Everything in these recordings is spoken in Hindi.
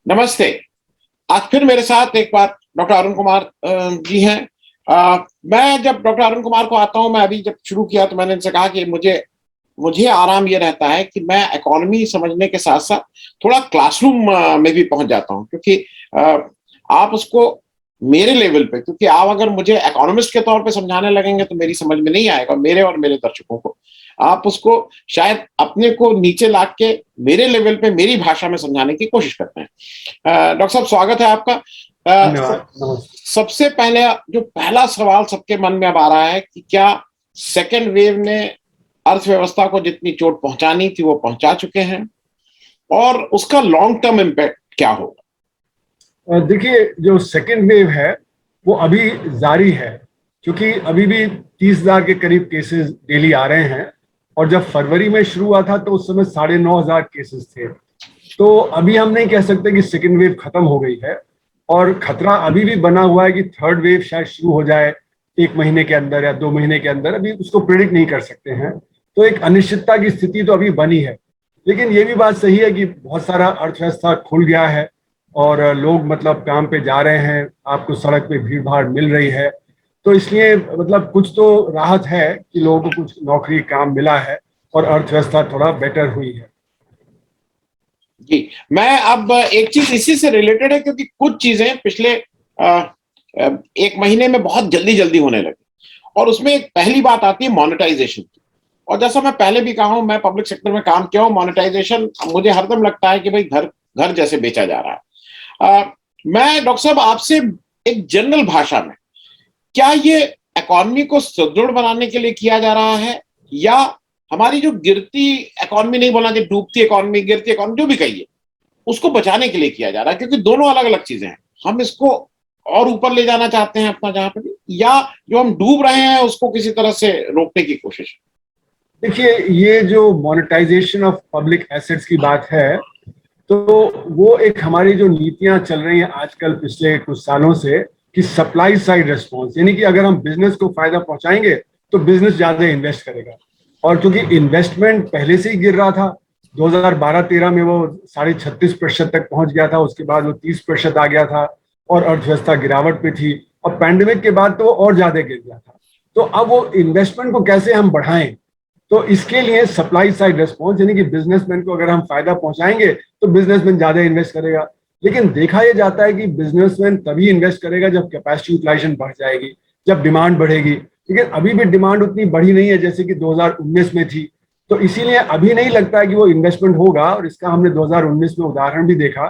नमस्ते। आज फिर मेरे साथ एक बार डॉक्टर अरुण कुमार जी हैं। मैं जब डॉक्टर अरुण कुमार को आता हूं, मैं अभी जब शुरू किया तो मैंने इनसे कहा कि मुझे मुझे आराम ये रहता है कि मैं इकोनॉमी समझने के साथ साथ थोड़ा क्लासरूम में भी पहुंच जाता हूं, क्योंकि अ, आप उसको मेरे लेवल पे, क्योंकि आप अगर मुझे इकोनॉमिस्ट के तौर पे समझाने लगेंगे तो मेरी समझ में नहीं आएगा, मेरे और मेरे दर्शकों को। आप उसको शायद अपने को नीचे ला के मेरे लेवल पे मेरी भाषा में समझाने की कोशिश करते हैं। डॉक्टर साहब, स्वागत है आपका। धन्यवाद। नमस्ते। सबसे पहले जो पहला सवाल सबके मन में अब आ रहा है कि क्या सेकेंड वेव ने अर्थव्यवस्था को जितनी चोट पहुंचानी थी वो पहुंचा चुके हैं, और उसका लॉन्ग टर्म इम्पैक्ट क्या होगा? देखिए, जो सेकेंड वेव है वो अभी जारी है, क्योंकि अभी भी 30,000 के करीब केसेस डेली आ रहे हैं। और जब फरवरी में शुरू हुआ था तो उस समय 9,500 केसेस थे। तो अभी हम नहीं कह सकते कि सेकेंड वेव खत्म हो गई है, और खतरा अभी भी बना हुआ है कि थर्ड वेव शायद शुरू हो जाए 1 महीने के अंदर या 2 महीने के अंदर। अभी उसको प्रिडिक्ट नहीं कर सकते हैं। तो एक अनिश्चितता की स्थिति तो अभी बनी है। लेकिन ये भी बात सही है कि बहुत सारा अर्थव्यवस्था खुल गया है और लोग मतलब काम पे जा रहे हैं, आपको सड़क पे भीड़ भाड़ मिल रही है। तो इसलिए मतलब कुछ तो राहत है कि लोगों को कुछ नौकरी काम मिला है और अर्थव्यवस्था थोड़ा बेटर हुई है। जी, मैं अब एक चीज इसी से रिलेटेड है, क्योंकि कुछ चीजें पिछले 1 महीने में बहुत जल्दी जल्दी होने लगी, और उसमें एक पहली बात आती है मोनेटाइजेशन की। और जैसा मैं पहले भी कहा हूं, मैं पब्लिक सेक्टर में काम किया हूं, मोनेटाइजेशन मुझे हरदम लगता है कि भाई घर घर जैसे बेचा जा रहा है। मैं डॉक्टर साहब आपसे एक जनरल भाषा में, क्या ये इकॉनमी को सुदृढ़ बनाने के लिए किया जा रहा है, या हमारी जो गिरती इकॉनमी, नहीं बोलना चाहिए डूबती इकॉनमी, गिरती इकॉनमी, जो भी कहिए, उसको बचाने के लिए किया जा रहा है? क्योंकि दोनों अलग अलग चीजें हैं। हम इसको और ऊपर ले जाना चाहते हैं अपना जहां पे भी, या जो हम डूब रहे हैं उसको किसी तरह से रोकने की कोशिश? देखिए, ये जो मोनेटाइजेशन ऑफ पब्लिक एसेट्स की बात है, तो वो एक हमारी जो नीतियां चल रही हैं आजकल पिछले कुछ सालों से, कि सप्लाई साइड रिस्पॉन्स, यानी कि अगर हम बिजनेस को फायदा पहुंचाएंगे तो बिजनेस ज्यादा इन्वेस्ट करेगा। और क्योंकि इन्वेस्टमेंट पहले से ही गिर रहा था, 2012-13 में वो 36.5% तक पहुंच गया था, उसके बाद वो 30% आ गया था और अर्थव्यवस्था गिरावट पे थी। और पैंडेमिक के बाद तो वो और ज्यादा गिर गया था। तो अब वो इन्वेस्टमेंट को कैसे हम बढ़ाएं, तो इसके लिए सप्लाई साइड रिस्पॉन्स, यानी कि बिजनेसमैन को अगर हम फायदा पहुंचाएंगे तो बिजनेसमैन ज्यादा इन्वेस्ट करेगा। लेकिन देखा यह जाता है कि बिजनेसमैन तभी इन्वेस्ट करेगा जब कैपेसिटी यूटिलाइजेशन बढ़ जाएगी, जब डिमांड बढ़ेगी। लेकिन अभी भी डिमांड उतनी बढ़ी नहीं है जैसे कि 2019 में थी। तो इसीलिए अभी नहीं लगता है कि वो इन्वेस्टमेंट होगा। और इसका हमने 2019 में उदाहरण भी देखा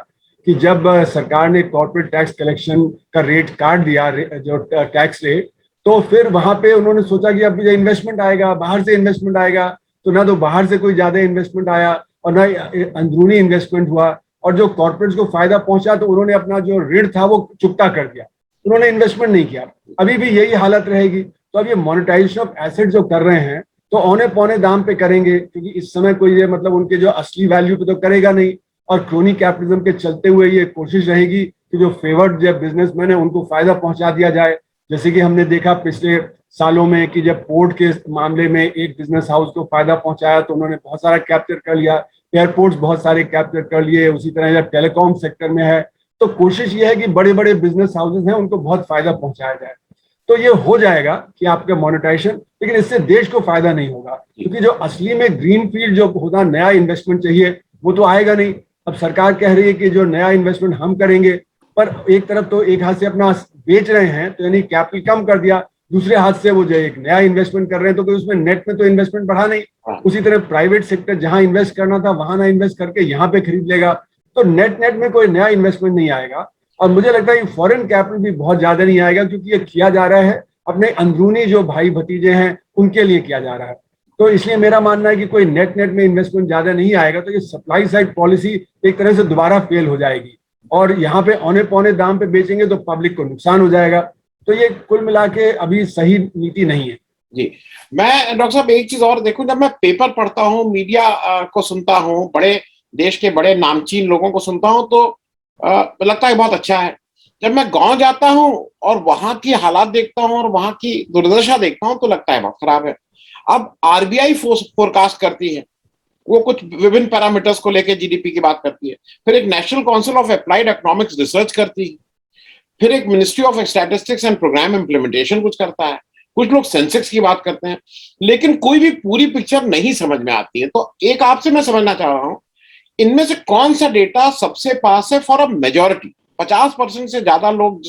कि जब सरकार ने कॉर्पोरेट टैक्स कलेक्शन का रेट काट दिया, जो टैक्स रेट, तो फिर वहां पे उन्होंने सोचा कि अब इन्वेस्टमेंट आएगा, बाहर से इन्वेस्टमेंट आएगा। तो ना तो बाहर से कोई ज्यादा इन्वेस्टमेंट आया और ना अंदरूनी इन्वेस्टमेंट हुआ। और जो कॉर्पोरेट्स को फायदा पहुंचा तो उन्होंने अपना जो ऋण था वो चुकता कर दिया, उन्होंने इन्वेस्टमेंट नहीं किया। अभी भी यही हालत रहेगी। तो अब ये मोनेटाइजेशन ऑफ एसेट जो कर रहे हैं तो औने पौने दाम पे करेंगे, क्योंकि इस समय कोई ये मतलब उनके जो असली वैल्यू पे तो करेगा नहीं। और क्रोनी कैपिटलिज्म के चलते हुए ये कोशिश रहेगी कि जो फेवर्ड जो बिजनेसमैन है उनको फायदा पहुंचा दिया जाए। जैसे कि हमने देखा पिछले सालों में कि जब पोर्ट के मामले में एक बिजनेस हाउस को फायदा पहुंचाया तो उन्होंने बहुत सारा कैप्चर कर लिया, एयरपोर्ट्स बहुत सारे कैप्चर कर लिए। उसी तरह जब टेलीकॉम सेक्टर में है तो कोशिश ये है कि बड़े बड़े बिजनेस हाउसेज हैं उनको बहुत फायदा पहुंचाया जाए। तो ये हो जाएगा कि आपका मोनेटाइजेशन, लेकिन इससे देश को फायदा नहीं होगा, क्योंकि जो असली में ग्रीन फील्ड जो होता नया इन्वेस्टमेंट चाहिए वो तो आएगा नहीं। अब सरकार कह रही है कि जो नया इन्वेस्टमेंट हम करेंगे, पर एक तरफ तो एक हाथ से अपना बेच रहे हैं तो यानी कैपिटल कम कर दिया, दूसरे हाथ से वो जो एक नया इन्वेस्टमेंट कर रहे हैं तो कोई उसमें नेट में तो इन्वेस्टमेंट बढ़ा नहीं। उसी तरह प्राइवेट सेक्टर जहां इन्वेस्ट करना था वहां ना इन्वेस्ट करके यहाँ पे खरीद लेगा, तो नेट नेट में कोई नया इन्वेस्टमेंट नहीं आएगा। और मुझे लगता है कि फॉरेन कैपिटल भी बहुत ज्यादा नहीं आएगा, क्योंकि ये किया जा रहा है अपने अंदरूनी जो भाई भतीजे हैं उनके लिए किया जा रहा है। तो इसलिए मेरा मानना है कि कोई नेट नेट में इन्वेस्टमेंट ज्यादा नहीं आएगा। तो ये सप्लाई साइड पॉलिसी एक तरह से दोबारा फेल हो जाएगी, और यहाँ पे औने पौने दाम पे बेचेंगे तो पब्लिक को नुकसान हो जाएगा। तो ये कुल मिला के अभी सही नीति नहीं है। जी, मैं डॉक्टर साहब एक चीज और देखूं, जब मैं पेपर पढ़ता हूं, मीडिया को सुनता हूं, बड़े देश के बड़े नामचीन लोगों को सुनता हूं, तो लगता है बहुत अच्छा है। जब मैं गांव जाता हूं और वहां की हालात देखता हूं और वहां की दुर्दशा देखता हूं तो लगता है बहुत खराब है। अब आरबीआई फोरकास्ट करती है, वो कुछ विभिन्न पैरामीटर्स को लेकर जीडीपी की बात करती है। फिर एक National Council of Applied Economics Research करती है। फिर एक Ministry of Statistics and Programme Implementation कुछ करता है। कुछ लोग सेंसेक्स की बात करते हैं, लेकिन कोई भी पूरी पिक्चर नहीं समझ में आती है। तो एक आपसे मैं समझना चाह रहा हूं, इनमें से कौन सा डेटा सबसे पास है फॉर अ मेजोरिटी, 50% से ज्यादा लोग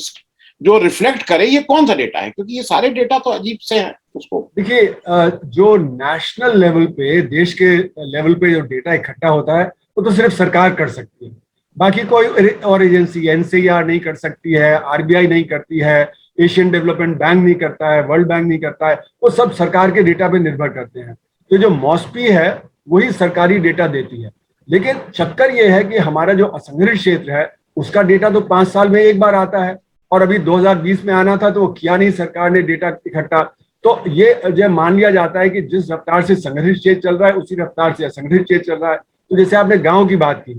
जो रिफ्लेक्ट करे, ये कौन सा डेटा है? क्योंकि ये सारे डेटा तो अजीब से हैं। उसको देखिए, जो नेशनल लेवल पे, देश के लेवल पे जो डेटा इकट्ठा होता है वो तो सिर्फ सरकार कर सकती है। बाकी कोई और एजेंसी, एनसीआर नहीं कर सकती है, आरबीआई नहीं करती है, एशियन डेवलपमेंट बैंक नहीं करता है, वर्ल्ड बैंक नहीं करता है। वो सब सरकार के डेटा पे निर्भर करते हैं। तो जो मॉस्पी है वही सरकारी डेटा देती है। लेकिन चक्कर ये है कि हमारा जो असंगठित क्षेत्र है उसका डेटा तो 5 साल में एक बार आता है, और अभी 2020 में आना था तो वो किया नहीं सरकार ने डेटा इकट्ठा। तो ये जो मान लिया जाता है कि जिस रफ्तार से संगठित क्षेत्र चल रहा है उसी रफ्तार से असंगठित क्षेत्र चल रहा है। तो जैसे आपने गांव की बात की,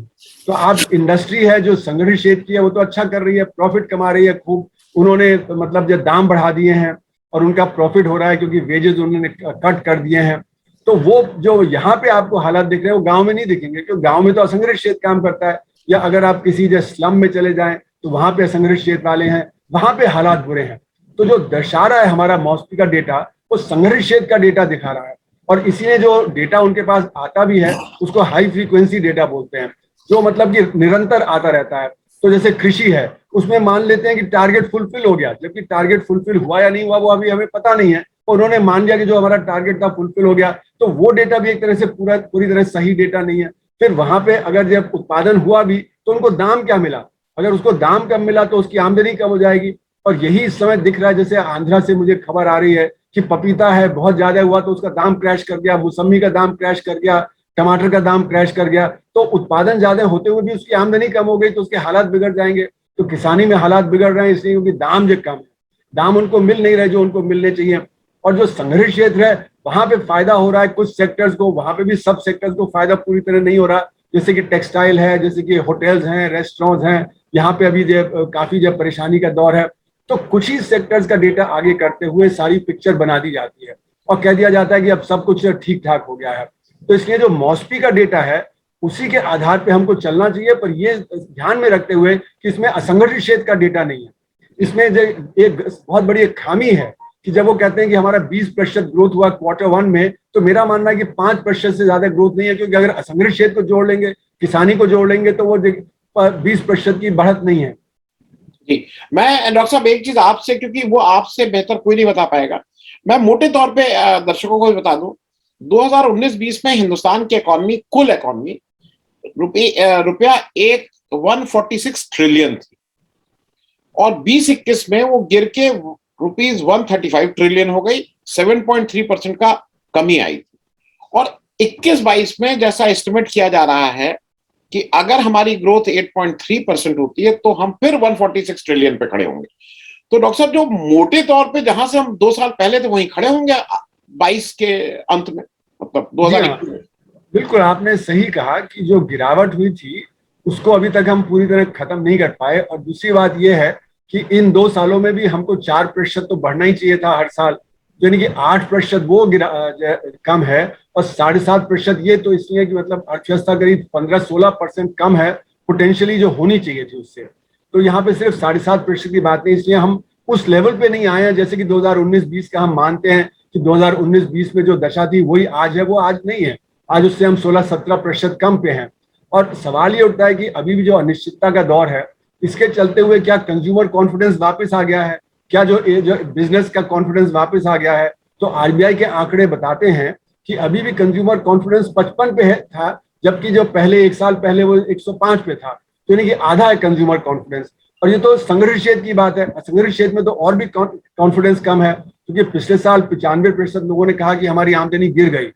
तो आप इंडस्ट्री है जो संगठित क्षेत्र की है वो तो अच्छा कर रही है, प्रॉफिट कमा रही है खूब। उन्होंने मतलब जो दाम बढ़ा दिए हैं और उनका प्रॉफिट हो रहा है क्योंकि वेजेस उन्होंने कट कर दिए हैं। तो वो जो यहाँ पे आपको हालात दिख रहे हैं वो गाँव में नहीं दिखेंगे, क्योंकि गाँव में तो असंगठित क्षेत्र काम करता है। या अगर आप किसी जो स्लम में चले जाएं तो वहां पे असंगठित क्षेत्र वाले हैं, वहां पे हालात बुरे हैं। तो जो दर्शा रहा है हमारा मॉस्पी का डेटा, वो संगठित क्षेत्र का डेटा दिखा रहा है। और इसीलिए जो डेटा उनके पास आता भी है उसको हाई फ्रीक्वेंसी डेटा बोलते हैं, जो मतलब कि निरंतर आता रहता है। तो जैसे कृषि है, उसमें मान लेते हैं कि टारगेट फुलफिल हो गया, जबकि टारगेट फुलफिल हुआ या नहीं हुआ वो अभी हमें पता नहीं है। उन्होंने मान लिया कि जो हमारा टारगेट था फुलफिल हो गया, तो वो डेटा भी एक तरह से पूरी तरह सही डेटा नहीं है। फिर वहां पे अगर जब उत्पादन हुआ भी तो उनको दाम क्या मिला, अगर उसको दाम कम मिला तो उसकी आमदनी कम हो जाएगी। और यही इस समय दिख रहा है। जैसे आंध्रा से मुझे खबर आ रही है कि पपीता है बहुत ज्यादा हुआ तो उसका दाम क्रैश कर गया, मौसमी का दाम क्रैश कर गया, टमाटर का दाम क्रैश कर गया। तो उत्पादन ज्यादा होते हुए भी उसकी आमदनी कम हो गई तो उसके हालात बिगड़ जाएंगे। तो किसानी में हालात बिगड़ रहे हैं इसलिए क्योंकि दाम जो कम है, दाम उनको मिल नहीं रहे जो उनको मिलने चाहिए। और जो संगठित क्षेत्र है वहां पे फायदा हो रहा है कुछ सेक्टर्स को, वहां पे भी सब सेक्टर्स को फायदा पूरी तरह नहीं हो रहा। जैसे कि टेक्सटाइल है, जैसे कि होटल्स हैं, रेस्टोरेंट्स हैं, यहाँ पे अभी जो काफी जो परेशानी का दौर है। तो कुछ ही सेक्टर्स का डेटा आगे करते हुए सारी पिक्चर बना दी जाती है और कह दिया जाता है कि अब सब कुछ ठीक ठाक हो गया है। तो इसलिए जो मॉस्पी का डेटा है उसी के आधार पे हमको चलना चाहिए, पर ये ध्यान में रखते हुए कि इसमें असंगठित क्षेत्र का डेटा नहीं है। इसमें जो एक बहुत बड़ी एक खामी है कि जब वो कहते हैं कि हमारा 20% ग्रोथ हुआ Q1 में, तो मेरा मानना है कि 5% से ज्यादा ग्रोथ नहीं है, क्योंकि अगर असंगठित क्षेत्र को जोड़ लेंगे, किसानी को जोड़ लेंगे, तो वो 20% की बढ़त नहीं है। जी, मैं डॉक्टर साहब एक चीज आपसे, क्योंकि वो आपसे बेहतर कोई नहीं बता पाएगा, मैं मोटे तौर पे दर्शकों को भी बता दूं, 2019-20 में हिंदुस्तान की इकोनॉमी, कुल इकोनॉमी रुपया 146 ट्रिलियन थी, और 2021 में वो गिर के रुपीज 135 ट्रिलियन हो गई, 7.3% का कमी आई थी। और 21-22 में जैसा एस्टिमेट किया जा रहा है कि अगर हमारी ग्रोथ 8.3% होती है तो हम फिर 146 ट्रिलियन पे खड़े होंगे। तो डॉक्टर साहब, जो मोटे तौर पे जहां से हम 2 साल पहले थे वहीं खड़े होंगे 22 के अंत में, मतलब 2021 में। बिल्कुल आपने सही कहा कि जो गिरावट हुई थी उसको अभी तक हम पूरी तरह खत्म नहीं कर पाए। और दूसरी बात यह है कि इन 2 सालों में भी हमको 4% तो बढ़ना ही चाहिए था हर साल, यानी कि 8% वो कम है, और 7.5% ये तो इसलिए कि मतलब अर्थव्यवस्था करीब 15-16% कम है पोटेंशियली जो होनी चाहिए थी उससे। तो यहाँ पे सिर्फ 7.5% की बात नहीं, इसलिए हम उस लेवल पे नहीं आए हैं जैसे कि 2019-20 का हम मानते हैं कि 2019-20 में जो दशा थी वही आज है, वो आज नहीं है। आज उससे हम 16-17% कम पे हैं। और सवाल ये उठता है कि अभी भी जो अनिश्चितता का दौर है, इसके चलते हुए क्या कंज्यूमर कॉन्फिडेंस वापस आ गया है, क्या जो बिजनेस का कॉन्फिडेंस वापस आ गया है? तो आरबीआई के आंकड़े बताते हैं कि अभी भी कंज्यूमर कॉन्फिडेंस 55 पे था, जबकि जो पहले 1 साल पहले वो 105 पे था। तो यानी कि आधा है कंज्यूमर कॉन्फिडेंस। और ये तो संगठित क्षेत्र की बात है, असंगठित क्षेत्र में तो और भी कॉन्फिडेंस कम है, क्योंकि पिछले साल 95% लोगों ने कहा कि हमारी आमदनी गिर गई।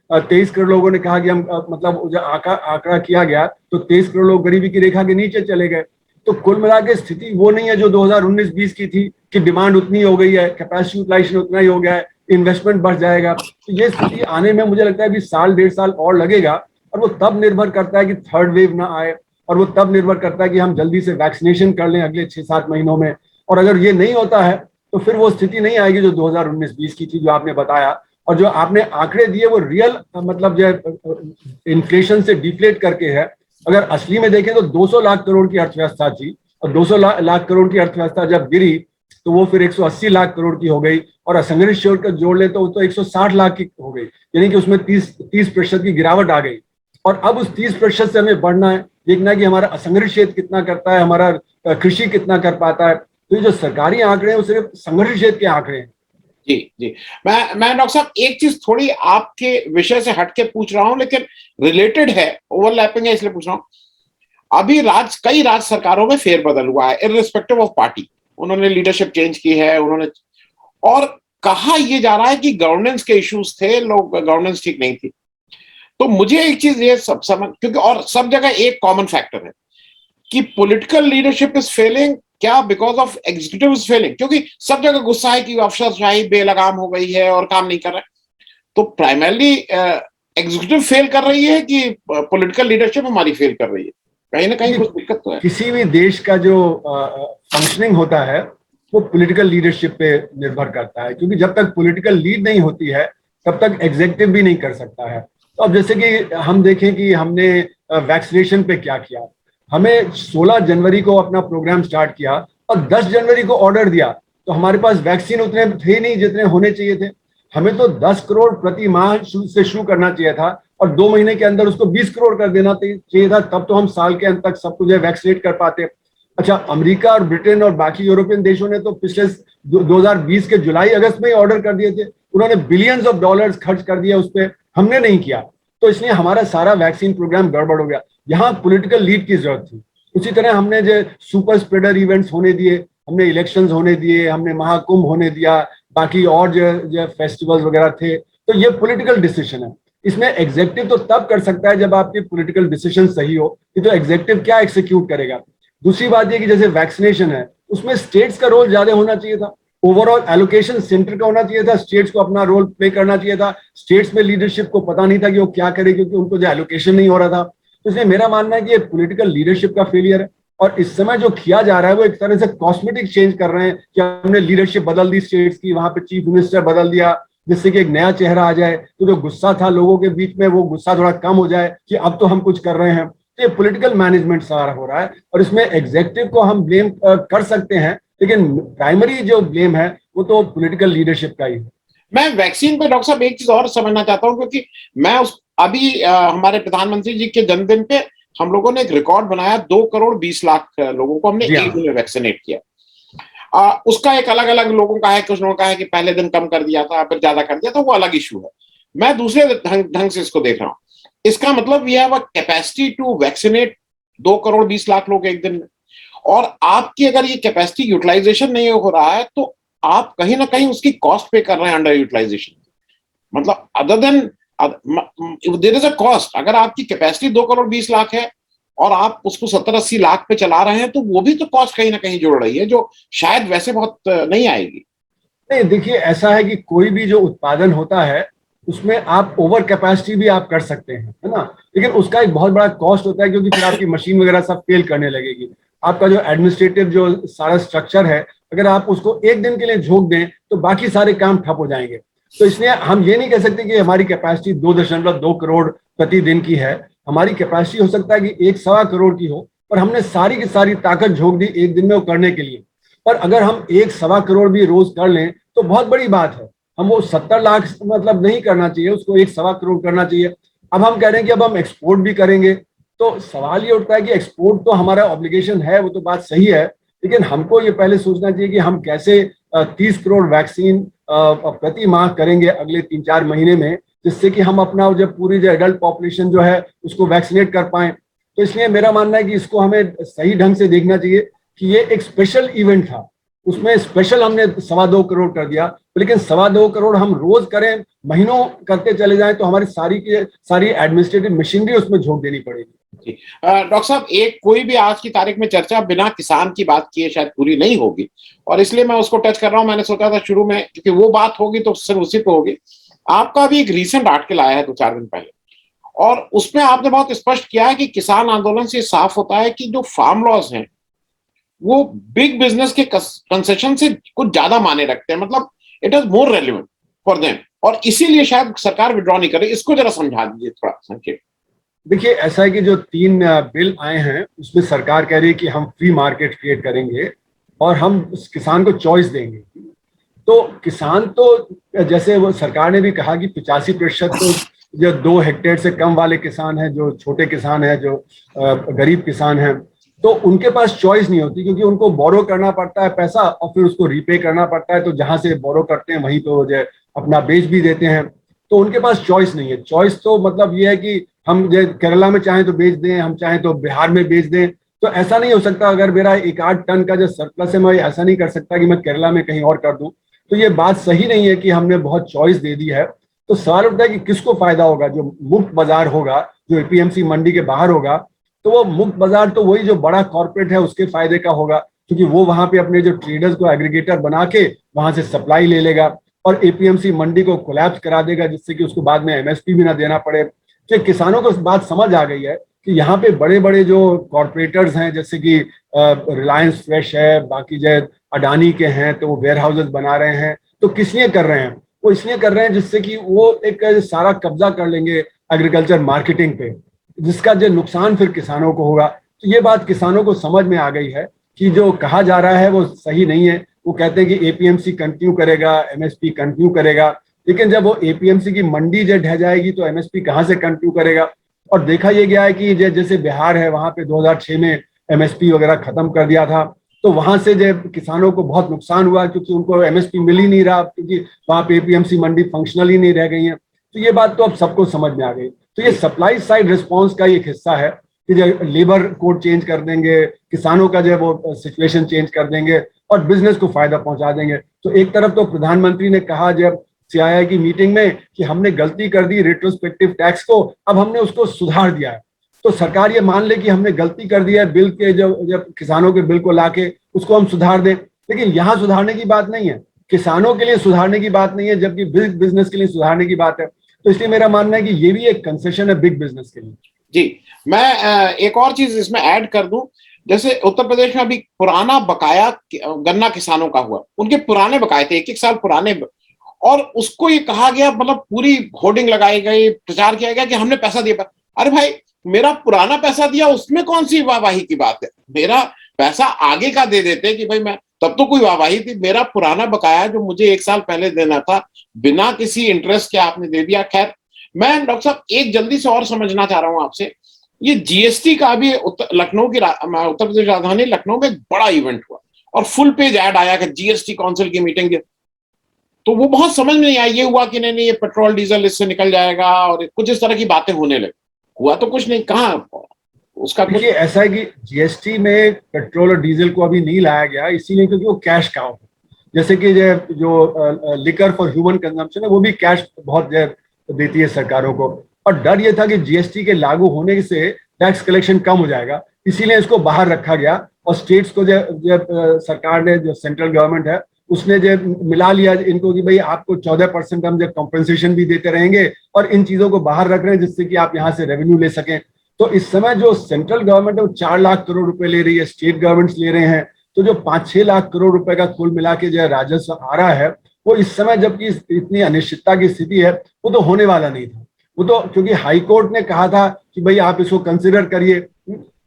23 करोड़ लोगों ने कहा कि हम मतलब जो आंकड़ा किया गया तो 23 करोड़ लोग गरीबी की रेखा के नीचे चले गए। तो कुल मिला के स्थिति वो नहीं है जो 2019-20 की थी कि डिमांड उतनी हो गई है, कैपेसिटी यूटिलाइजेशन उतना ही हो गया है, इन्वेस्टमेंट बढ़ जाएगा। तो ये स्थिति आने में मुझे लगता है कि 1-1.5 साल और लगेगा। और वो तब निर्भर करता है कि थर्ड वेव ना आए, और वो तब निर्भर करता है कि हम जल्दी से वैक्सीनेशन कर लें अगले 6-7 महीनों में। और अगर ये नहीं होता है तो फिर वो स्थिति नहीं आएगी जो 2019-20 की थी जो आपने बताया। और जो आपने आंकड़े दिए वो रियल मतलब जो इन्फ्लेशन से डिफ्लेट करके है। अगर असली में देखें तो 200 लाख करोड़ की अर्थव्यवस्था थी, और 200 लाख करोड़ की अर्थव्यवस्था जब गिरी तो वो फिर 180 लाख करोड़ की हो गई, और असंगठित क्षेत्र का जोड़ ले तो 160 लाख की हो गई, यानी कि उसमें 30% की गिरावट आ गई। और अब उस 30% से हमें बढ़ना है, देखना है कि हमारा असंगठित क्षेत्र कितना करता है, हमारा कृषि कितना कर पाता है। तो ये जो सरकारी आंकड़े हैं वो सिर्फ संगठित क्षेत्र के आंकड़े हैं। जी जी। मैं डॉक्टर साहब एक चीज थोड़ी आपके विषय से हटके पूछ रहा हूं, लेकिन रिलेटेड है, ओवरलैपिंग है, इसलिए पूछ रहा हूं। अभी कई राज्य सरकारों में फेरबदल हुआ है, इररिस्पेक्टिव ऑफ पार्टी। उन्होंने लीडरशिप चेंज की है, और कहा यह जा रहा है कि गवर्नेंस के इश्यूज थे, लोग गवर्नेंस ठीक नहीं थी। तो मुझे एक चीज ये सब समझ, क्योंकि और सब जगह एक कॉमन फैक्टर है कि पॉलिटिकल लीडरशिप इज फेलिंग, क्या because of executive is failing? क्योंकि सब जगह गुस्सा है कि अफसरशाही बेलगाम हो गई है और काम नहीं कर रहा है। तो प्राइमरली एग्जीक्यूटिव फेल कर रही है कि पॉलिटिकल लीडरशिप हमारी फेल कर रही है? कहीं ना कहीं कुछ दिक्कत तो है। किसी भी देश का जो फंक्शनिंग होता है वो पॉलिटिकल लीडरशिप पे निर्भर करता है, क्योंकि जब तक पॉलिटिकल लीड नहीं होती है तब तक एग्जीक्यूटिव भी नहीं कर सकता है। तो अब जैसे कि हम देखें कि हमने वैक्सीनेशन पे क्या किया। हमें 16 जनवरी को अपना प्रोग्राम स्टार्ट किया और 10 जनवरी को ऑर्डर दिया, तो हमारे पास वैक्सीन उतने थे नहीं जितने होने चाहिए थे। हमें तो 10 करोड़ प्रति माह से शुरू करना चाहिए था, और 2 महीने के अंदर उसको 20 करोड़ कर देना चाहिए था, तब तो हम साल के अंत तक सबको जो है वैक्सीनेट कर पाते। अच्छा, अमेरिका और ब्रिटेन और बाकी यूरोपियन देशों ने तो पिछले 2020 के जुलाई अगस्त में ही ऑर्डर कर दिए थे, उन्होंने बिलियंस ऑफ डॉलर्स खर्च कर दिया उस पर, हमने नहीं किया। तो इसलिए हमारा सारा वैक्सीन प्रोग्राम गड़बड़ हो गया। यहाँ पॉलिटिकल लीड की जरूरत थी। उसी तरह हमने जो सुपर स्प्रेडर इवेंट्स होने दिए, हमने इलेक्शंस होने दिए, हमने महाकुंभ होने दिया, बाकी और जो फेस्टिवल्स वगैरह थे, तो ये पॉलिटिकल डिसीजन है। इसमें एग्जीक्यूटिव तो तब कर सकता है जब आपकी पॉलिटिकल डिसीजन सही हो, कि तो एग्जीक्यूटिव क्या एक्सिक्यूट करेगा। दूसरी बात ये कि जैसे वैक्सीनेशन है उसमें स्टेट्स का रोल ज्यादा होना चाहिए था, ओवरऑल एलोकेशन सेंटर का होना चाहिए था, स्टेट्स को अपना रोल प्ले करना चाहिए था। स्टेट्स में लीडरशिप को पता नहीं था कि वो क्या करे, क्योंकि उनको जो एलोकेशन नहीं हो रहा था। तो इसलिए मेरा मानना है कि ये पॉलिटिकल लीडरशिप का फेलियर है, और इस समय जो किया जा रहा है वो एक तरह से कॉस्मेटिक चेंज कर रहे हैं कि हमने लीडरशिप बदल दी स्टेट्स की, वहां पे चीफ मिनिस्टर बदल दिया जिससे कि एक नया चेहरा आ जाए, तो जो गुस्सा था लोगों के बीच में वो गुस्सा थोड़ा कम हो जाए कि अब तो हम कुछ कर रहे हैं। तो ये पॉलिटिकल मैनेजमेंट सारा हो रहा है, और इसमें एग्जीक्यूटिव को हम ब्लेम कर सकते हैं, लेकिन प्राइमरी जो ब्लेम है वो तो पॉलिटिकल लीडरशिप का ही है। मैं वैक्सीन पे डॉक्टर साहब एक चीज और समझना चाहता हूं, क्योंकि मैं अभी हमारे प्रधानमंत्री जी के जन्मदिन पे हम लोगों ने एक रिकॉर्ड बनाया, 2 करोड़ 20 लाख लोगों को हमने एक दिन में वैक्सीनेट किया। उसका एक अलग अलग लोगों का है, कुछ लोगों का है कि पहले दिन कम कर दिया था फिर ज्यादा कर दिया था, वो अलग इशू है। मैं दूसरे ढंग से इसको देख रहा हूं। इसका मतलब यह है capacity to vaccinate 2 crore 20 lakh लोग एक दिन में, और आपकी अगर ये कैपेसिटी यूटिलाइजेशन नहीं हो रहा है तो आप कहीं ना कहीं उसकी कॉस्ट पे कर रहे हैं, अंडर यूटिलाइजेशन। मतलब other than there is a cost. अगर आपकी कैपेसिटी 2 करोड़ 20 लाख है और आप उसको 70-80 लाख पे चला रहे हैं, तो वो भी तो कॉस्ट कहीं ना कहीं जुड़ रही है, जो शायद वैसे बहुत नहीं आएगी। नहीं, देखिए ऐसा है कि कोई भी जो उत्पादन होता है उसमें आप ओवर कैपेसिटी भी आप कर सकते हैं, है ना, लेकिन उसका एक बहुत बड़ा कॉस्ट होता है, क्योंकि फिर आपकी मशीन वगैरह सब फेल करने लगेगी। आपका जो एडमिनिस्ट्रेटिव जो सारा स्ट्रक्चर है, अगर आप उसको एक दिन के लिए झोंक दें तो बाकी सारे काम ठप हो जाएंगे। तो इसलिए हम ये नहीं कह सकते कि हमारी कैपेसिटी 2.2 करोड़ प्रतिदिन की है। हमारी कैपेसिटी हो सकता है कि 1.25 करोड़ की हो, पर हमने सारी की सारी ताकत झोंक दी एक दिन में वो करने के लिए। पर अगर हम 1.25 करोड़ भी रोज कर लें तो बहुत बड़ी बात है। हम वो 70 लाख मतलब नहीं करना चाहिए, उसको 1.25 करोड़ करना चाहिए। अब हम कह रहे हैं कि अब हम एक्सपोर्ट भी करेंगे, तो सवाल ये उठता है कि एक्सपोर्ट तो हमारा ऑब्लिगेशन है, वो तो बात सही है, लेकिन हमको ये पहले सोचना चाहिए कि हम कैसे 30 करोड़ वैक्सीन प्रति माह करेंगे अगले 3-4 महीने में, जिससे कि हम अपना जो पूरी जो एडल्ट पॉपुलेशन जो है उसको वैक्सीनेट कर पाए। तो इसलिए मेरा मानना है कि इसको हमें सही ढंग से देखना चाहिए कि ये एक स्पेशल इवेंट था, उसमें स्पेशल हमने 2.25 करोड़ कर दिया, लेकिन 2.25 करोड़ हम रोज करें, महीनों करते चले जाएं, तो हमारी सारी एडमिनिस्ट्रेटिव मशीनरी उसमें झोंक देनी पड़ेगी। डॉक्टर साहब, एक कोई भी आज की तारीख में चर्चा बिना किसान की बात किए शायद पूरी नहीं होगी, और इसलिए मैं उसको टच कर रहा हूं। मैंने सोचा था शुरू में, क्योंकि वो बात होगी तो सिर्फ उसी पे होगी। आपका भी एक रीसेंट आर्टिकल आया है 2-4 दिन पहले, और उसमें आपने बहुत स्पष्ट किया है कि किसान आंदोलन से साफ होता है कि जो फार्म लॉज हैं वो बिग बिजनेस के कंसेशन से कुछ ज्यादा माने रखते हैं। मतलब it is more relevant for them. और इसीलिए शायद सरकार विड्रॉ नहीं कर रही। इसको जरा समझा दीजिए थोड़ा संक्षेप। देखिए, ऐसा है कि जो 3 बिल आए हैं उसमें सरकार कह रही है कि हम फ्री मार्केट क्रिएट करेंगे और हम उस किसान को चॉइस देंगे। तो किसान तो जैसे वो सरकार ने भी कहा कि 85% तो जो 2 हेक्टेयर से कम वाले किसान हैं, जो छोटे किसान हैं, जो गरीब किसान हैं, तो उनके पास चॉइस नहीं होती, क्योंकि उनको बोरो करना पड़ता है पैसा और फिर उसको रीपे करना पड़ता है। तो जहां से बोरो करते हैं वहीं तो जो अपना बेच भी देते हैं। तो उनके पास चॉइस नहीं है। चॉइस तो मतलब ये है कि हम जो केरला में चाहें तो बेच दें, हम चाहें तो बिहार में बेच दें। तो ऐसा नहीं हो सकता, अगर मेरा 1-8 टन का जो सरप्लस है, मैं ऐसा नहीं कर सकता कि मैं केरला में कहीं और कर दूं। तो ये बात सही नहीं है कि हमने बहुत चॉइस दे दी है। तो सवाल उठता है कि किसको फायदा होगा। जो मुक्त बाजार होगा, जो एपीएमसी मंडी के बाहर होगा, तो वो मुक्त बाजार तो वही जो बड़ा कॉर्पोरेट है उसके फायदे का होगा, क्योंकि वो वहां पे अपने जो ट्रेडर्स को एग्रीगेटर बना के वहां से सप्लाई ले लेगा और एपीएमसी मंडी को कोलैप्स करा देगा, जिससे कि उसको बाद में एमएसपी भी ना देना पड़े। तो किसानों को बात समझ आ गई है कि यहाँ पे बड़े बड़े जो कॉर्पोरेटर्स हैं, जैसे कि रिलायंस फ्रेश है, बाकी जो अडानी के हैं, तो वो वेयर हाउसेस बना रहे हैं। तो किस लिए कर रहे हैं? वो इसलिए कर रहे हैं जिससे कि वो एक सारा कब्जा कर लेंगे एग्रीकल्चर मार्केटिंग पे, जिसका जो नुकसान फिर किसानों को होगा। तो ये बात किसानों को समझ में आ गई है कि जो कहा जा रहा है वो सही नहीं है। वो कहते हैं कि एपीएमसी कंटिन्यू करेगा, एमएसपी कंटिन्यू करेगा, लेकिन जब वो एपीएमसी की मंडी जब ढह जाएगी तो एमएसपी कहाँ से कंटिन्यू करेगा? और देखा यह गया है कि जैसे बिहार है, वहां पे 2006 में एमएसपी वगैरह खत्म कर दिया था, तो वहां से जब किसानों को बहुत नुकसान हुआ, क्योंकि उनको एमएसपी मिल ही नहीं रहा, क्योंकि वहां पे एपीएमसी मंडी फंक्शनल ही नहीं रह गई है। तो ये बात तो अब सबको समझ में आ गई। तो ये सप्लाई साइड रिस्पॉन्स का एक हिस्सा है कि जब लेबर कोड चेंज कर देंगे, किसानों का जो वो सिचुएशन चेंज कर देंगे और बिजनेस को फायदा पहुंचा देंगे। तो एक तरफ तो प्रधानमंत्री ने कहा जब सीआईआई की मीटिंग में कि हमने गलती कर दी रेट्रोस्पेक्टिव टैक्स को, अब हमने उसको सुधार दिया है। तो सरकार ये मान ले कि हमने गलती कर दी है, बिल के जब किसानों के बिल को लाके उसको हम सुधार दें, लेकिन यहाँ सुधारने की बात नहीं है, किसानों के लिए सुधारने की बात नहीं है, जबकि बिग बिजनेस के लिए सुधारने की बात है। तो इसलिए मेरा मानना है कि ये भी एक कंसेशन है बिग बिजनेस के लिए। जी, मैं एक और चीज इसमें ऐड कर दूं। जैसे उत्तर प्रदेश में अभी पुराना बकाया गन्ना किसानों का हुआ, उनके पुराने बकाये थे, 1-1 साल पुराने, और उसको ये कहा गया, मतलब पूरी होर्डिंग लगाई गई, प्रचार किया गया कि हमने पैसा दिया। अरे भाई, मेरा पुराना पैसा दिया, उसमें कौन सी वाहवाही की बात है? मेरा पैसा आगे का दे देते कि भाई मैं, तब तो कोई वाहवाही थी। मेरा पुराना बकाया जो मुझे 1 साल पहले देना था, बिना किसी इंटरेस्ट के आपने दे दिया। खैर, मैं डॉक्टर साहब एक जल्दी से और समझना चाह रहा हूं आपसे, ये जीएसटी का भी लखनऊ की उत्तर प्रदेश राजधानी लखनऊ में एक बड़ा इवेंट हुआ और फुल पेज ऐड आया कि जीएसटी काउंसिल की मीटिंग। तो वो बहुत समझ में नहीं आई। ये हुआ कि नहीं ये पेट्रोल डीजल इससे निकल जाएगा और कुछ इस तरह की बातें होने लगी। हुआ तो कुछ नहीं, कहाँ उसका कुछ। देखिए, ऐसा है कि जीएसटी में पेट्रोल और डीजल को अभी नहीं लाया गया, इसीलिए क्योंकि वो कैश काउ है। जैसे कि जो लिकर फॉर ह्यूमन कंजम्पशन है, वो भी कैश बहुत देती है सरकारों को। और डर ये था कि जीएसटी के लागू होने से टैक्स कलेक्शन कम हो जाएगा, इसीलिए इसको बाहर रखा गया। और स्टेट्स को जब सरकार ने, जो सेंट्रल गवर्नमेंट है, उसने जो मिला लिया इनको कि भाई आपको 14% हम जब कॉम्पेंसेशन भी देते रहेंगे और इन चीजों को बाहर रख रहे हैं जिससे कि आप यहाँ से रेवेन्यू ले सकें। तो इस समय जो सेंट्रल गवर्नमेंट है वो 4 लाख करोड़ रुपए ले रही है, स्टेट गवर्नमेंट्स ले रहे हैं। तो जो 5-6 लाख करोड़ रुपए का कुल मिला के जो राजस्व आ रहा है, वो इस समय जबकि इतनी अनिश्चितता की स्थिति है, वो तो होने वाला नहीं था। वो तो क्योंकि हाई कोर्ट ने कहा था कि भाई आप इसको कंसिडर करिए,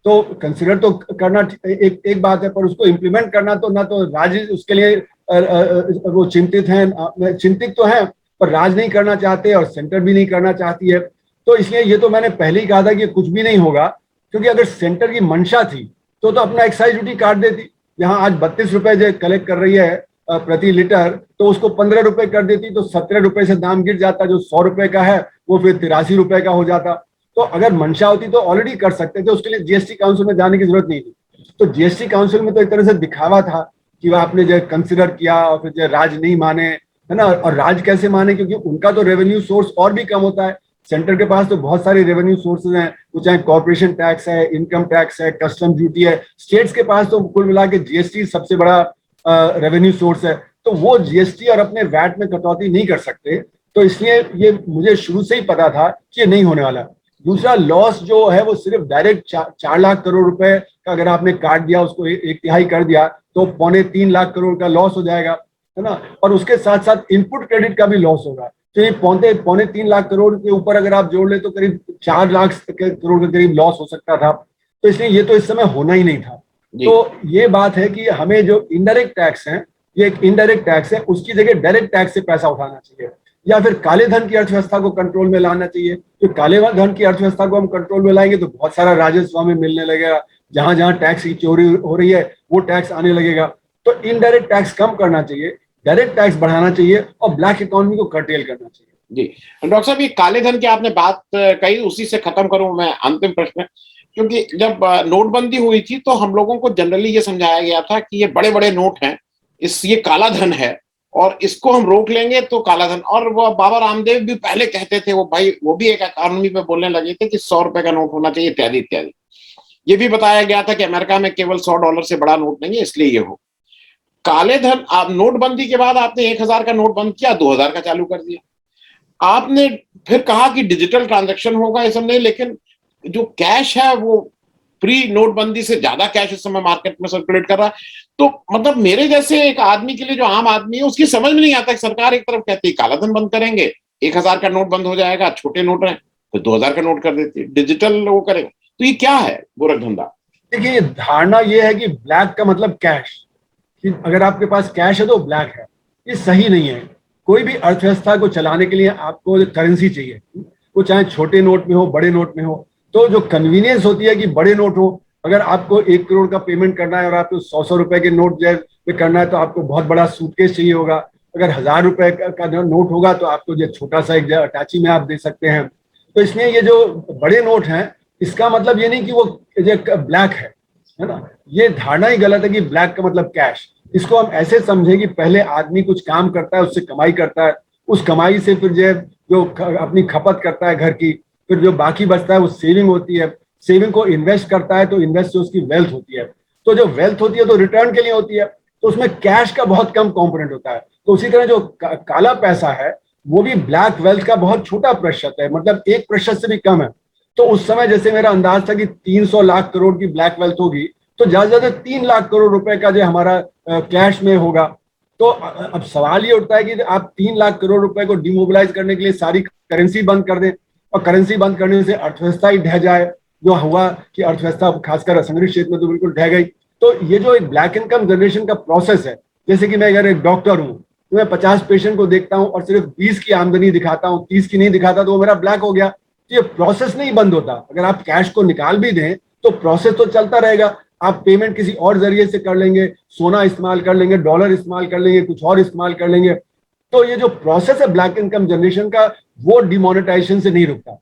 तो कंसिडर तो करना एक बात है, पर उसको इम्प्लीमेंट करना तो ना तो राज्य उसके लिए वो चिंतित हैं, चिंतित तो हैं, पर राज नहीं करना चाहते और सेंटर भी नहीं करना चाहती है। तो इसलिए ये तो मैंने पहले ही कहा था कि कुछ भी नहीं होगा, क्योंकि अगर सेंटर की मंशा थी तो अपना एक्साइज ड्यूटी काट देती। यहाँ आज 32 रुपए जो कलेक्ट कर रही है प्रति लीटर, तो उसको 15 रुपए कर देती तो 17 रुपए से दाम गिर जाता। जो 100 रुपए का है वो फिर 83 रुपए का हो जाता। तो अगर मंशा होती तो ऑलरेडी कर सकते थे, उसके लिए जीएसटी काउंसिल में जाने की जरूरत नहीं थी। तो जीएसटी काउंसिल में तो एक तरह से दिखावा था कि वह आपने जो कंसिडर किया और फिर जो राज नहीं माने, है ना। और राज कैसे माने, क्योंकि उनका तो रेवेन्यू सोर्स और भी कम होता है। सेंटर के पास तो बहुत सारे रेवेन्यू सोर्सेज हैं, वो चाहे कॉर्पोरेशन टैक्स है, इनकम टैक्स है, कस्टम ड्यूटी है। स्टेट्स के पास तो कुल मिला के जीएसटी सबसे बड़ा रेवेन्यू सोर्स है। तो वो जीएसटी और अपने वैट में कटौती नहीं कर सकते। तो इसलिए ये मुझे शुरू से ही पता था कि ये नहीं होने वाला। दूसरा, लॉस जो है वो सिर्फ डायरेक्ट 4 लाख करोड़ रुपए का अगर आपने काट दिया, उसको 1/3 कर दिया, तो 2.25-3 लाख करोड़ का लॉस हो जाएगा, है ना। और उसके साथ साथ इनपुट क्रेडिट का भी लॉस होगा। तो ये पौने पौने 3 लाख करोड़ के ऊपर अगर आप जोड़ ले तो करीब 4 लाख करोड़ के करीब लॉस हो सकता था। तो इसलिए ये तो इस समय होना ही नहीं था। तो ये बात है कि हमें जो इनडायरेक्ट टैक्स है, ये एक इनडायरेक्ट टैक्स है, उसकी जगह डायरेक्ट टैक्स से पैसा उठाना चाहिए, या फिर काले धन की अर्थव्यवस्था को कंट्रोल में लाना चाहिए। तो काले धन की अर्थव्यवस्था को हम कंट्रोल में लाएंगे तो बहुत सारा राजस्व हमें मिलने लगेगा, जहां जहां टैक्स की चोरी हो रही है वो टैक्स आने लगेगा। तो इनडायरेक्ट टैक्स कम करना चाहिए, डायरेक्ट टैक्स बढ़ाना चाहिए और ब्लैक इकोनॉमी को कर्टेल करना चाहिए। जी डॉक्टर साहब, ये काले धन की आपने बात कही, उसी से खत्म करूं मैं अंतिम प्रश्न। क्योंकि जब नोटबंदी हुई थी तो हम लोगों को जनरली ये समझाया गया था कि ये बड़े बड़े नोट हैं, ये काला धन है और इसको हम रोक लेंगे तो काला धन। और वो बाबा रामदेव भी पहले कहते थे, वो भाई वो भी एक इकोनॉमी पे बोलने लगे थे कि 100 रुपए का नोट होना चाहिए, इत्यादि इत्यादि। ये भी बताया गया था कि अमेरिका में केवल $100 से बड़ा नोट नहीं है, इसलिए ये हो। काले धन, आप नोटबंदी के बाद आपने 1000 का नोट बंद किया, 2000 का चालू कर दिया। आपने फिर कहा कि डिजिटल ट्रांजैक्शन होगा, ये सब नहीं, लेकिन जो कैश है वो प्री नोटबंदी से ज्यादा कैश इस समय मार्केट में सर्कुलेट कर रहा है। तो मतलब मेरे जैसे एक आदमी के लिए, जो आम आदमी है, उसकी समझ में नहीं आता कि सरकार एक तरफ कहती है काला धन बंद करेंगे, 1000 का नोट बंद हो जाएगा, छोटे नोट हैं तो 2000 का नोट कर देती है, डिजिटल वो करेंगे। तो ये क्या है गोरख धंधा? देखिए, धारणा ये है कि ब्लैक का मतलब कैश, कि अगर आपके पास कैश है तो ब्लैक है। ये सही नहीं है। कोई भी अर्थव्यवस्था को चलाने के लिए आपको करेंसी चाहिए, वो चाहे छोटे नोट में हो बड़े नोट में हो। तो जो कन्वीनियंस होती है कि बड़े नोट हो, अगर आपको 1 करोड़ का पेमेंट करना है और आपको 100 रुपए के नोट जो पे करना है तो आपको बहुत बड़ा सूटकेस चाहिए होगा। अगर 1000 रुपए का नोट होगा तो आपको जो छोटा सा एक अटैची में आप दे सकते हैं। तो इसलिए ये जो बड़े नोट हैं, इसका मतलब ये नहीं कि वो ब्लैक है ना। ये धारणा ही गलत है कि ब्लैक का मतलब कैश। इसको हम ऐसे समझें कि पहले आदमी कुछ काम करता है, उससे कमाई करता है, उस कमाई से फिर जो अपनी खपत करता है घर की, फिर जो बाकी बचता है वो सेविंग होती है। सेविंग को इन्वेस्ट करता है तो इन्वेस्ट से उसकी वेल्थ होती है। तो जो वेल्थ होती है तो रिटर्न के लिए होती है, तो उसमें कैश का बहुत कम कंपोनेंट होता है। तो उसी तरह जो काला पैसा है वो भी ब्लैक वेल्थ का बहुत छोटा प्रतिशत है, मतलब 1% से भी कम है। तो उस समय जैसे मेरा अंदाज था कि 300 लाख करोड़ की ब्लैक वेल्थ होगी, तो ज्यादा से ज्यादा 3 लाख करोड़ रुपए का जो हमारा कैश में होगा। तो अब सवाल ये उठता है कि आप 3 लाख करोड़ रुपए को डिमोबिलाइज करने के लिए सारी करेंसी बंद कर दें, और करेंसी बंद करने से अर्थव्यवस्था ही ढह जाए। जो हुआ कि अर्थव्यवस्था खासकर असंगठित क्षेत्र में तो बिल्कुल ढह गई। तो ये जो एक ब्लैक इनकम जनरेशन का प्रोसेस है, जैसे कि मैं अगर एक डॉक्टर हूँ तो मैं 50 पेशेंट को देखता हूँ और सिर्फ 20 की आमदनी दिखाता हूँ, 30 की नहीं दिखाता, तो वो मेरा ब्लैक हो गया। तो ये प्रोसेस नहीं बंद होता। अगर आप कैश को निकाल भी दें तो प्रोसेस तो चलता रहेगा। आप पेमेंट किसी और जरिए से कर लेंगे, सोना इस्तेमाल कर लेंगे, डॉलर इस्तेमाल कर लेंगे, कुछ और इस्तेमाल कर लेंगे। तो ये जो प्रोसेस है ब्लैक इनकम जनरेशन का, वो डिमोनेटाइजेशन से नहीं रुकता।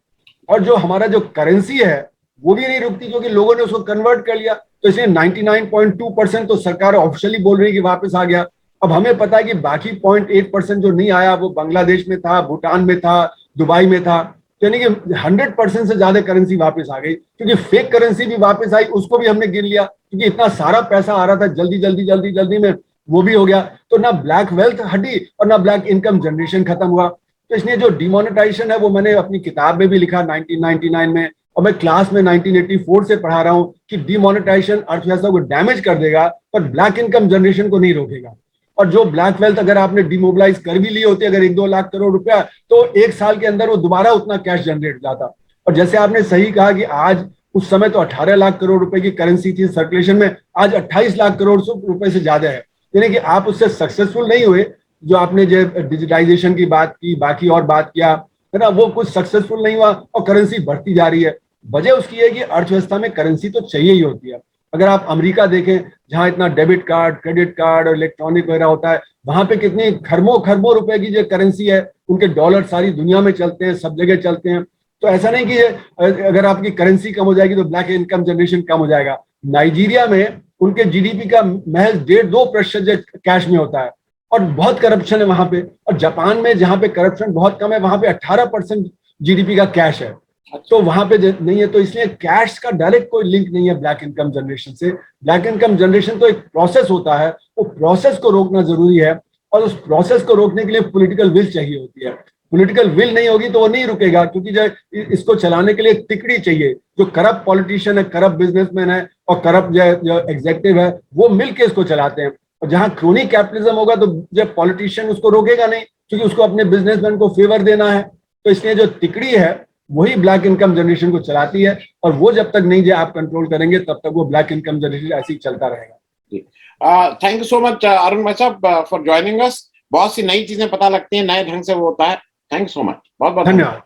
और जो हमारा जो करेंसी है वो भी नहीं रुकती, क्योंकि लोगों ने उसको कन्वर्ट कर लिया। तो इसलिए 99.2% तो सरकार ऑफिशियली बोल रही है कि वापस आ गया। अब हमें पता है कि बाकी 0.8% जो नहीं आया वो बांग्लादेश में था, भूटान में था, दुबई में था। यानी कि 100% से ज्यादा करेंसी वापस आ गई, क्योंकि फेक करेंसी भी वापस आई, उसको भी हमने गिन लिया, क्योंकि इतना सारा पैसा आ रहा था जल्दी जल्दी जल्दी जल्दी में, वो भी हो गया। तो ना ब्लैक वेल्थ हटी और ना ब्लैक इनकम जनरेशन खत्म हुआ। तो इसलिए जो डिमोनेटाइजेशन है वो मैंने अपनी किताब में भी लिखा 1999 में, और मैं क्लास में 1984 से पढ़ा रहा हूं कि डिमोनेटाइजेशन अर्थव्यवस्था को डैमेज कर देगा पर ब्लैक इनकम जनरेशन को नहीं रोकेगा। और जो ब्लैक वेल्थ अगर आपने डिमोबिलाइज कर भी ली होती, अगर 1-2 लाख करोड़ रुपया, तो 1 साल के अंदर वो दोबारा उतना कैश जनरेट जाता। और जैसे आपने सही कहा कि आज, उस समय तो 18 लाख करोड़ रुपए की करेंसी थी सर्कुलेशन में, आज 28 लाख करोड़ रुपए से ज्यादा है। यानी कि आप उससे सक्सेसफुल नहीं हुए। जो आपने जो डिजिटाइजेशन की बात की, बाकी और बात किया है ना, वो कुछ सक्सेसफुल नहीं हुआ और करेंसी बढ़ती जा रही है। वजह उसकी है कि अर्थव्यवस्था में करेंसी तो चाहिए ही होती है। अगर आप अमेरिका देखें, जहां इतना डेबिट कार्ड, क्रेडिट कार्ड और इलेक्ट्रॉनिक वगैरह होता है, वहां पे कितनी खरबों खरबों रुपए की जो करेंसी है, उनके डॉलर सारी दुनिया में चलते हैं, सब जगह चलते हैं। तो ऐसा नहीं कि अगर आपकी करेंसी कम हो जाएगी तो ब्लैक इनकम जनरेशन कम हो जाएगा। नाइजीरिया में उनके जीडीपी का महज 1.5-2% कैश में होता है, और बहुत करप्शन है वहां पे। और जापान में जहां पे करप्शन बहुत कम है, वहां पे 18% जीडीपी का कैश है। तो वहां पे नहीं है। तो इसलिए कैश का डायरेक्ट कोई लिंक नहीं है ब्लैक इनकम जनरेशन से। ब्लैक इनकम जनरेशन तो एक प्रोसेस होता है, वो प्रोसेस को रोकना जरूरी है, और उस प्रोसेस को रोकने के लिए पॉलिटिकल विल चाहिए होती है। पॉलिटिकल विल नहीं होगी तो वो नहीं रुकेगा, क्योंकि जो इसको चलाने के लिए तिकड़ी चाहिए। जो करप्ट पॉलिटिशियन है, करप्ट बिजनेसमैन है और करप्ट जो एग्जीक्यूटिव है, वो मिलकर इसको चलाते हैं। और जहां क्रोनी कैपिटलिज्म होगा तो जब पॉलिटिशियन उसको रोकेगा नहीं, क्योंकि उसको अपने बिजनेसमैन को फेवर देना है। तो इसलिए जो तिकड़ी है वही ब्लैक इनकम जनरेशन को चलाती है, और वो जब तक नहीं आप कंट्रोल करेंगे तब तक वो ब्लैक इनकम जनरेशन ऐसे ही चलता रहेगा। Thank you so much Arun भाई साहब फॉर ज्वाइनिंग अस। बहुत सी नई चीजें पता लगती हैं, नए ढंग से वो होता है। थैंक यू सो मच, बहुत बहुत धन्यवाद।